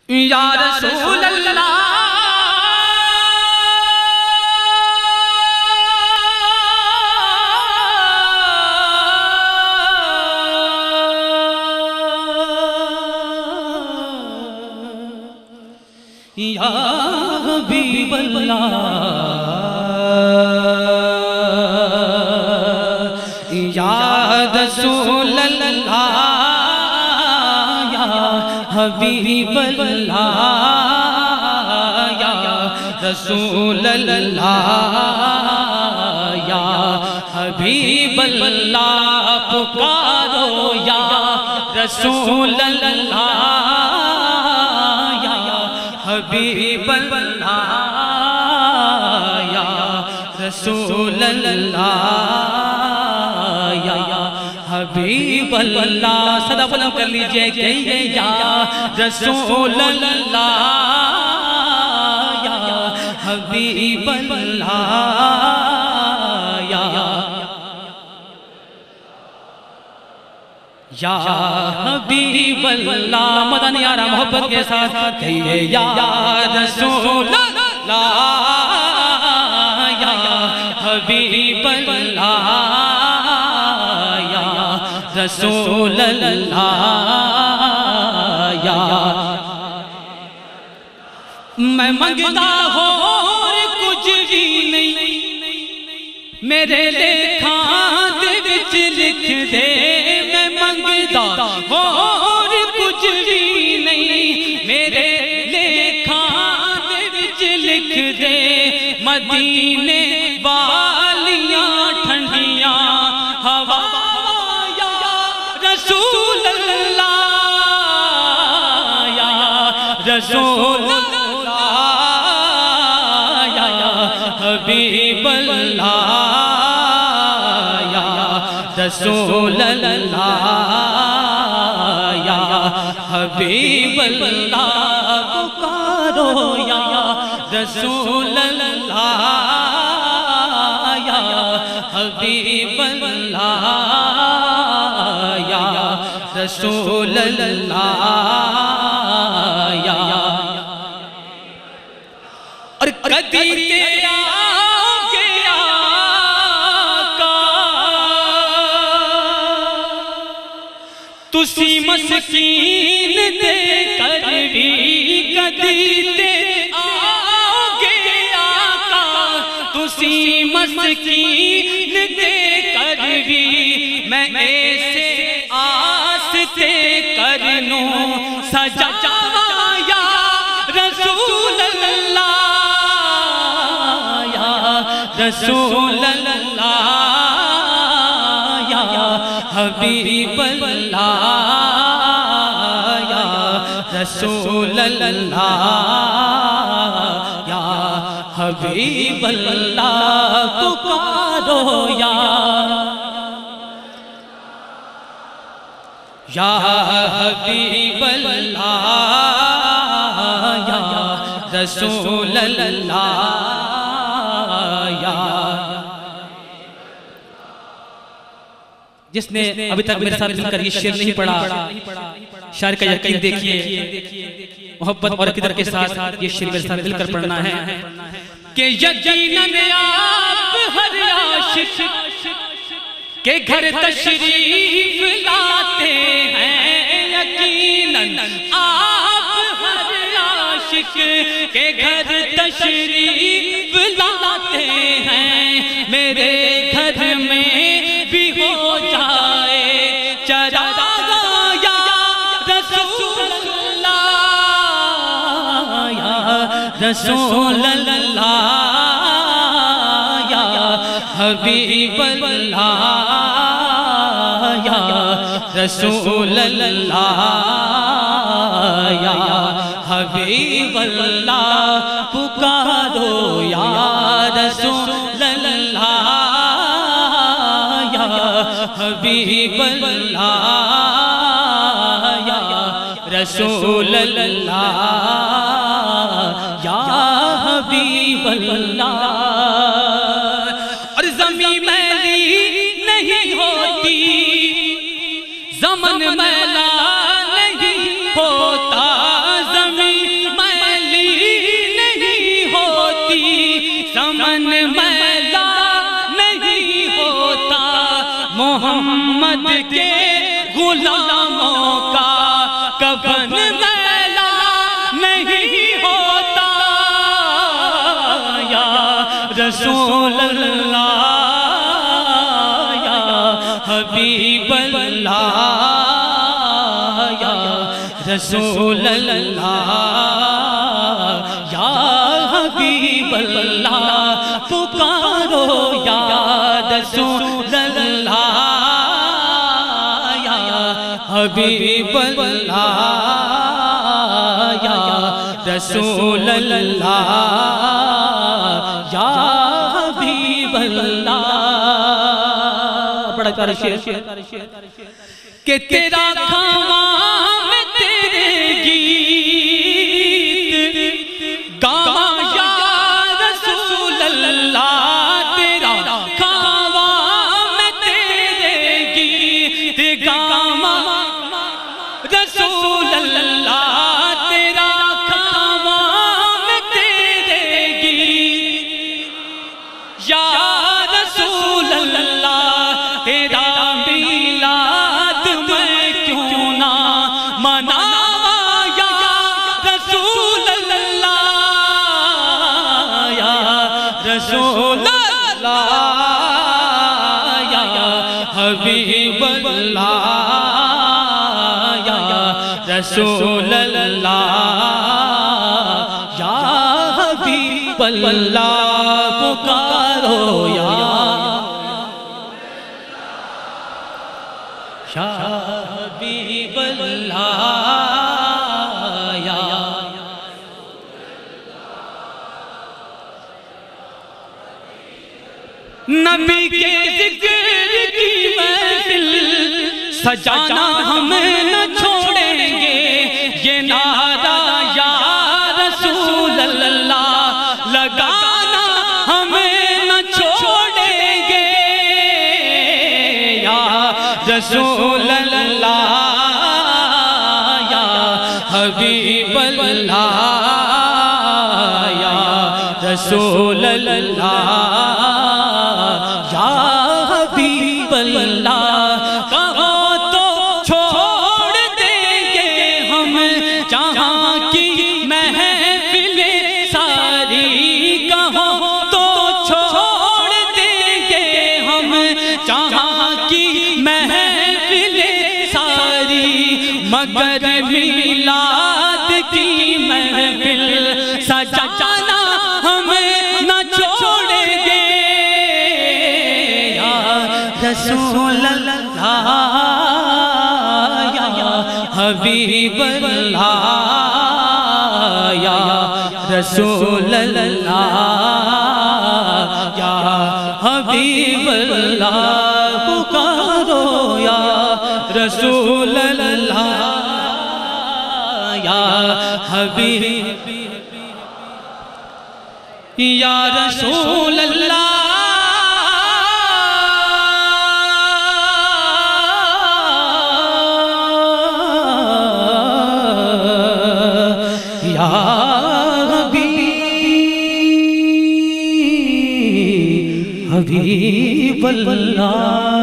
یا رسول اللہ یا حبیب اللہ یا رسول اللہ یا حبیب اللہ یا رسول اللہ یا حبیب اللہ پکارو یا رسول اللہ حبیب اللہ یا رسول اللہ یا حبیب اللہ صدا بلند کر لیجئے کہیے یا رسول اللہ یا حبیب اللہ یا حبیب اللہ مدنی آرہ محبت کے ساتھ کہیے یا رسول اللہ یا حبیب اللہ یا رسول اللہ یا میں منگتا ہوں اور کچھ بھی نہیں میرے لکھان دے وچ لکھ دے اور کچھ بھی نہیں میرے لکھان وچ لکھ دے مدینے والیاں ٹھنڈیاں ہوا یا رسول اللہ یا رسول اللہ یا حبیب اللہ یا رسول اللہ حبیب اللہ پکارو یا رسول اللہ یا حبیب اللہ یا رسول اللہ یا اور کدی تیرا گیا آقا تسی مسکین دے کر بھی کدی تے آگے آقا تسی مسکین دے کر بھی میں ایسے آستے کرنوں سجا یا رسول اللہ یا رسول اللہ یا حبیب اللہ رسول اللہ یا حبیب اللہ پکارو یا حبیب اللہ یا رسول اللہ یا جس نے ابھی تک میرے ساتھ مل کر یہ شعر نہیں پڑھا شاعر کا یقین دیکھیے محبت اور قدر کے ساتھ یہ شعر میرے ساتھ مل کر پڑھنا ہے کہ یقیناً آپ ہر عاشق کے گھر تشریف لاتے ہیں یقیناً آپ ہر عاشق کے گھر تشریف لاتے ہیں میرے گھر میں بھی ہو جائے چراغ یا رسول اللہ یا رسول اللہ یا حبیب اللہ یا رسول اللہ یا حبیب اللہ پکارو یا رسول اللہ حبیب اللہ یا رسول اللہ یا حبیب اللہ اور زمین میلی نہیں ہوتی زمن میلا نہیں ہوتا زمین رسول اللہ یا حبیب اللہ یا رسول اللہ یا حبیب اللہ پکارو یا رسول اللہ یا حبیب اللہ یا رسول اللہ یا حبیب اللہ. بڑا پیارا شعر کہ تیرا کھاواں میں تیرے گیت گاواں یا رسول اللہ. تیرا کھاواں میں تیرے گیت گاواں رسول اللہ. تیرا کھاواں میں تیرے گیت یا رسول اللہ. تیرا میلاد میں کیوں نہ مناواں یا رسول اللہ یا رسول اللہ یا حبیب اللہ یا رسول اللہ یا حبیب اللہ پکارو یا حبیب اللہ یا نبی کے ذکر کی محفل سجانا ہم نہ چھوڑیں گے. یہ نعرہ یا رسول اللہ لگانا ہم نہ چھوڑیں گے. یا رسول اللہ یا حبیب اللہ یا رسول اللہ یا حبیب اللہ. کہو تو چھوڑ دیں گے ہم جہاں کی محفل ساری. کہو تو چھوڑ دیں گے ہم جہاں کی محفل ساری. مگر میلاد کی محفل سجانا ہم نہ چھوڑیں گے. یا رسول اللہ یا حبیب اللہ یا رسول اللہ یا حبیب اللہ پکارو یا رسول اللہ یا حبیب یا رسول اللہ یا حبیب اللہ.